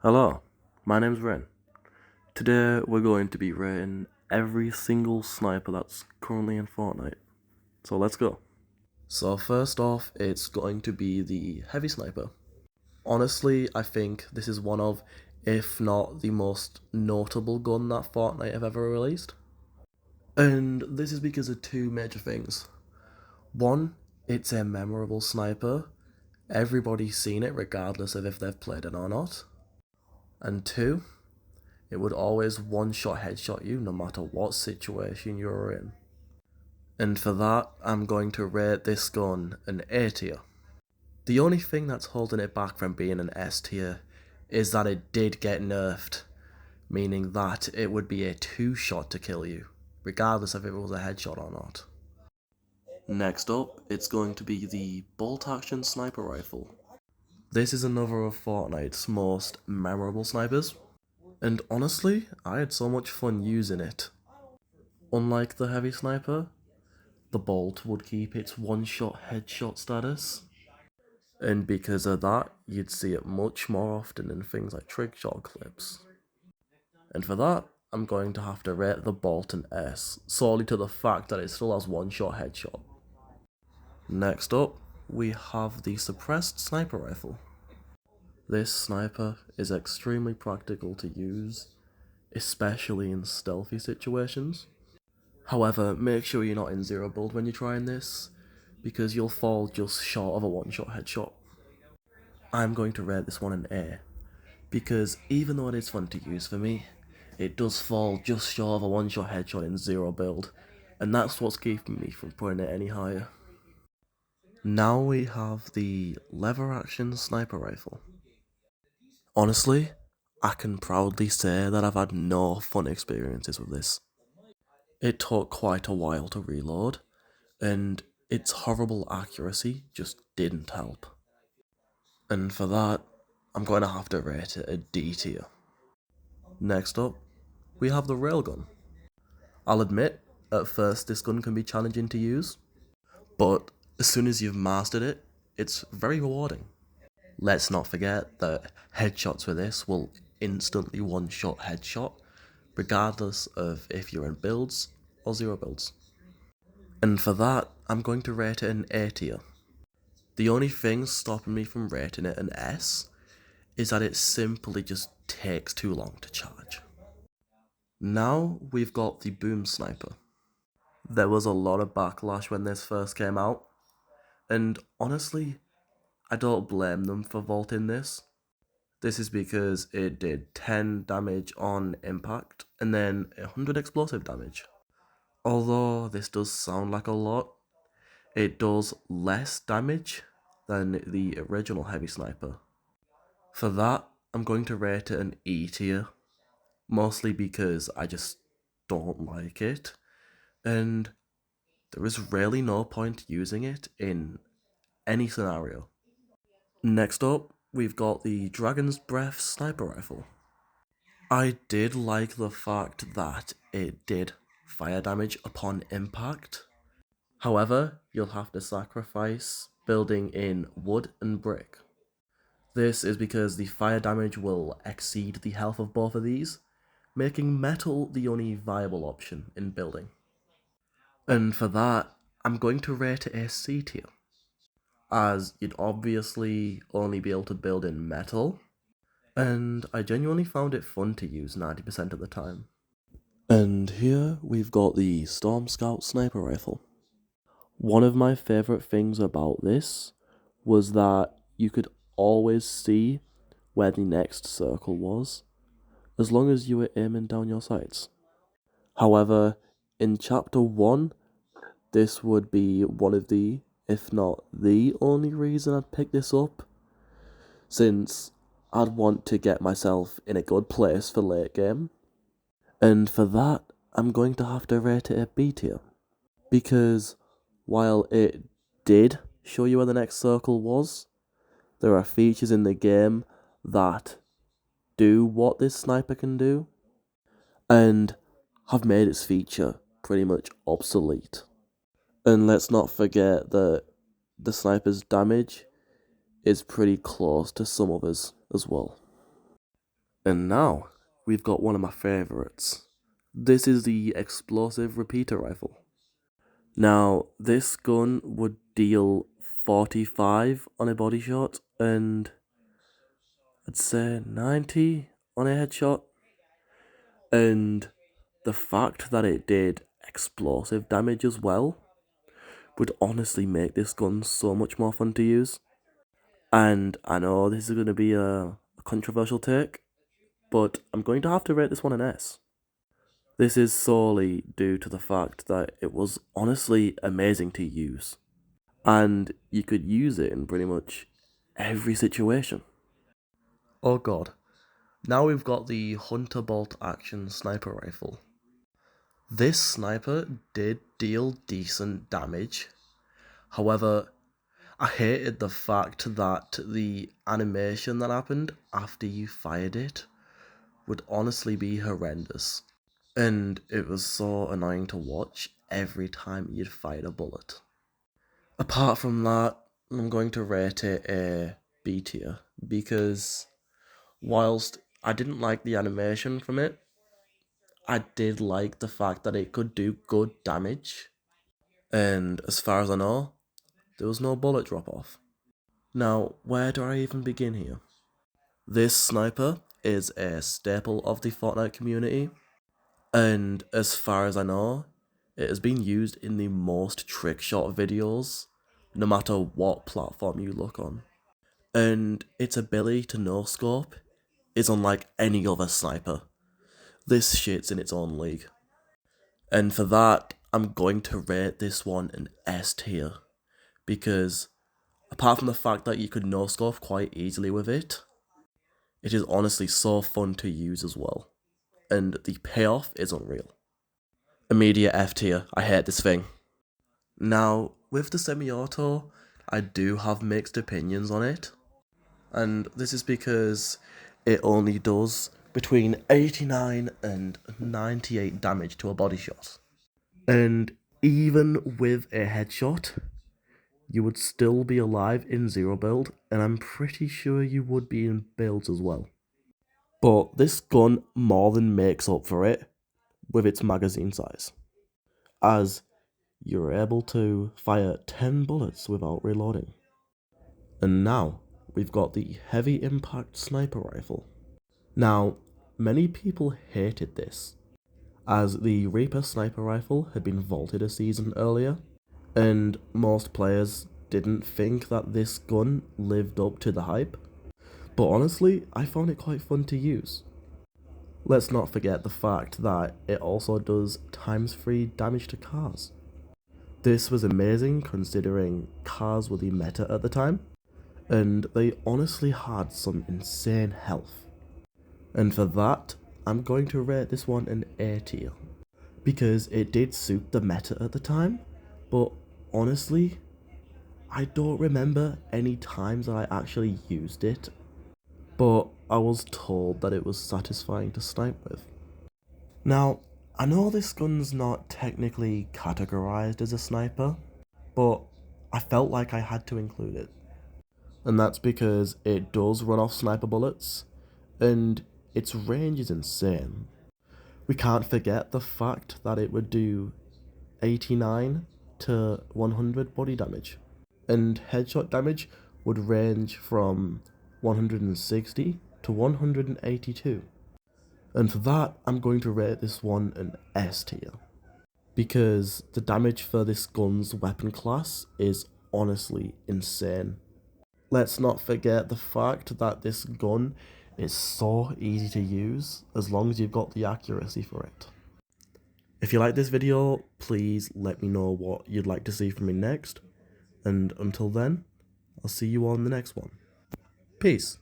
Hello, my name's Ren. Today we're going to be rating every single sniper that's currently in Fortnite. So let's go. So first off, it's going to be the heavy sniper. Honestly, I think this is one of, if not the most notable gun that Fortnite have ever released. And this is because of two major things. One, it's a memorable sniper. Everybody's seen it regardless of if they've played it or not. And two, it would always one-shot headshot you no matter what situation you're in. And for that, I'm going to rate this gun an A tier. The only thing that's holding it back from being an S tier is that it did get nerfed, meaning that it would be a two-shot to kill you, regardless if it was a headshot or not. Next up, it's going to be the bolt-action sniper rifle. This is another of Fortnite's most memorable snipers, and honestly, I had so much fun using it. Unlike the heavy sniper, the bolt would keep its one-shot headshot status, and because of that, you'd see it much more often in things like trickshot clips. And for that, I'm going to have to rate the bolt an S, solely to the fact that it still has one-shot headshot. Next up, we have the suppressed sniper rifle. This sniper is extremely practical to use, especially in stealthy situations. However, make sure you're not in zero build when you're trying this, because you'll fall just short of a one-shot headshot. I'm going to rate this one an A, because even though it is fun to use for me, it does fall just short of a one-shot headshot in zero build, and that's what's keeping me from putting it any higher. Now we have the lever action sniper rifle. Honestly, I can proudly say that I've had no fun experiences with this. It took quite a while to reload, and its horrible accuracy just didn't help. And for that, I'm going to have to rate it a D tier. Next up, we have the railgun. I'll admit, at first this gun can be challenging to use, but as soon as you've mastered it, it's very rewarding. Let's not forget that headshots with this will instantly one-shot headshot, regardless of if you're in builds or zero builds. And for that, I'm going to rate it an A tier. The only thing stopping me from rating it an S is that it simply just takes too long to charge. Now we've got the boom sniper. There was a lot of backlash when this first came out, and honestly, I don't blame them for vaulting this. This is because it did 10 damage on impact and then 100 explosive damage. Although this does sound like a lot, it does less damage than the original heavy sniper. For that, I'm going to rate it an E tier, mostly because I just don't like it, and there is really no point using it in any scenario. Next up, we've got the Dragon's Breath sniper rifle. I did like the fact that it did fire damage upon impact. However, you'll have to sacrifice building in wood and brick. This is because the fire damage will exceed the health of both of these, making metal the only viable option in building. And for that, I'm going to rate it a C tier, as you'd obviously only be able to build in metal, and I genuinely found it fun to use 90% of the time. And here we've got the Storm Scout sniper rifle. One of my favourite things about this was that you could always see where the next circle was, as long as you were aiming down your sights. However, in Chapter 1, this would be one of the, if not the only reason I'd pick this up, since I'd want to get myself in a good place for late game. And for that, I'm going to have to rate it a B tier, because while it did show you where the next circle was, there are features in the game that do what this sniper can do, and have made its feature pretty much obsolete. And let's not forget that the sniper's damage is pretty close to some others as well. And now, we've got one of my favourites. This is the explosive repeater rifle. Now, this gun would deal 45 on a body shot and I'd say 90 on a headshot. And the fact that it did explosive damage as well would honestly make this gun so much more fun to use. And I know this is going to be a controversial take, but I'm going to have to rate this one an S. This is solely due to the fact that it was honestly amazing to use, and you could use it in pretty much every situation. Oh god, now we've got the Hunter Bolt Action Sniper Rifle. This sniper did deal decent damage, however, I hated the fact that the animation that happened after you fired it would honestly be horrendous. And it was so annoying to watch every time you'd fired a bullet. Apart from that, I'm going to rate it a B tier because whilst I didn't like the animation from it, I did like the fact that it could do good damage. And as far as I know, there was no bullet drop off. Now, where do I even begin here? This sniper is a staple of the Fortnite community, and as far as I know, it has been used in the most trickshot videos, no matter what platform you look on. And its ability to no-scope is unlike any other sniper. This shit's in its own league. And for that, I'm going to rate this one an S tier, because apart from the fact that you could no-scope quite easily with it, it is honestly so fun to use as well. And the payoff is unreal. Immediate F tier, I hate this thing. Now, with the semi-auto, I do have mixed opinions on it. And this is because it only does between 89 and 98 damage to a body shot. And even with a headshot, you would still be alive in zero build, and I'm pretty sure you would be in builds as well. But this gun more than makes up for it with its magazine size, as you're able to fire 10 bullets without reloading. And now, we've got the Heavy Impact Sniper Rifle. Now, many people hated this, as the Reaper Sniper Rifle had been vaulted a season earlier, and most players didn't think that this gun lived up to the hype. But honestly, I found it quite fun to use. Let's not forget the fact that it also does ×3 damage to cars. This was amazing considering cars were the meta at the time, and they honestly had some insane health. And for that, I'm going to rate this one an A tier, because it did suit the meta at the time, but honestly, I don't remember any times that I actually used it, but I was told that it was satisfying to snipe with. Now, I know this gun's not technically categorized as a sniper, but I felt like I had to include it. And that's because it does run off sniper bullets, and its range is insane. We can't forget the fact that it would do 89 to 100 body damage, and headshot damage would range from 160 to 182. And for that, I'm going to rate this one an S tier, because the damage for this gun's weapon class is honestly insane. Let's not forget the fact that this gun is so easy to use as long as you've got the accuracy for it. If you like this video, please let me know what you'd like to see from me next, and until then, I'll see you all in the next one. Peace.